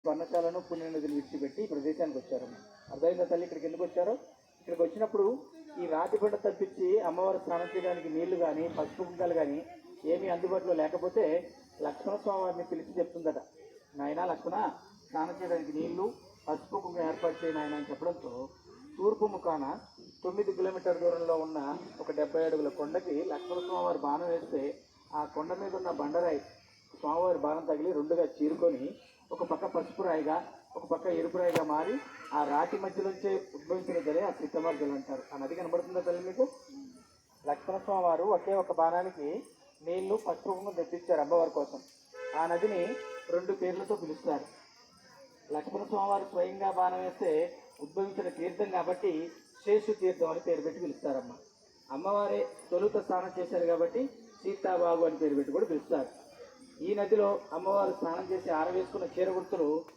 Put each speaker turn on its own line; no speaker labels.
పర్ణశాలను పుణ్యనదిని విడిచిపెట్టి ఈ ప్రదేశానికి వచ్చారమ్మ. అర్థమైందా తల్లి? ఇక్కడికి ఎందుకు వచ్చారో? ఇక్కడికి వచ్చినప్పుడు ఈ రాతి బండ తప్పించి అమ్మవారు స్నానం చేయడానికి నీళ్లు కానీ పసుపు కుంకాలు కానీ ఏమీ అందుబాటులో లేకపోతే లక్ష్మణ స్వామి వారిని పిలిచి చెప్తుందట, నాయన లక్ష్మణ, స్నానం చేయడానికి నీళ్లు పసుపు కుంకుమ ఏర్పాటు చేయను ఆయన అని చెప్పడంతో తూర్పు ముఖాన 9 కిలోమీటర్ దూరంలో ఉన్న ఒక 70 అడుగుల కొండకి లక్ష్మణ స్వామివారి బాణం వేస్తే ఆ కొండ మీద ఉన్న బండరాయి స్వామివారి బాణం తగిలి రెండుగా చీరుకొని ఒక పక్క పసుపు రాయిగా ఒక పక్క ఎరుపు రాయిగా మారి ఆ రాతి మధ్యలోంచే ఉద్భవించిన జలే ఆ చిత్తమార్గలు అంటారు. ఆ నది కనబడుతుందా తల్లి మీకు? లక్ష్మణ స్వామి వారు ఒకే ఒక బాణానికి నీళ్లు పసుపు కుంకుమ తెప్పించారు అమ్మవారి కోసం. ఆ నదిని 2 పేర్లతో పిలుస్తారు. లక్ష్మణ స్వామివారు స్వయంగా బాణం వేస్తే ఉద్భవించిన తీర్థం కాబట్టి శేషు తీర్థం అని పేరు పెట్టి పిలుస్తారమ్మ. అమ్మవారే తొలుత స్నానం చేశారు కాబట్టి సీతాబాగు అని పేరు పెట్టి కూడా పిలుస్తారు. ఈ నదిలో అమ్మవారు స్నానం చేసి ఆరవేసుకున్న చీర గుర్తులు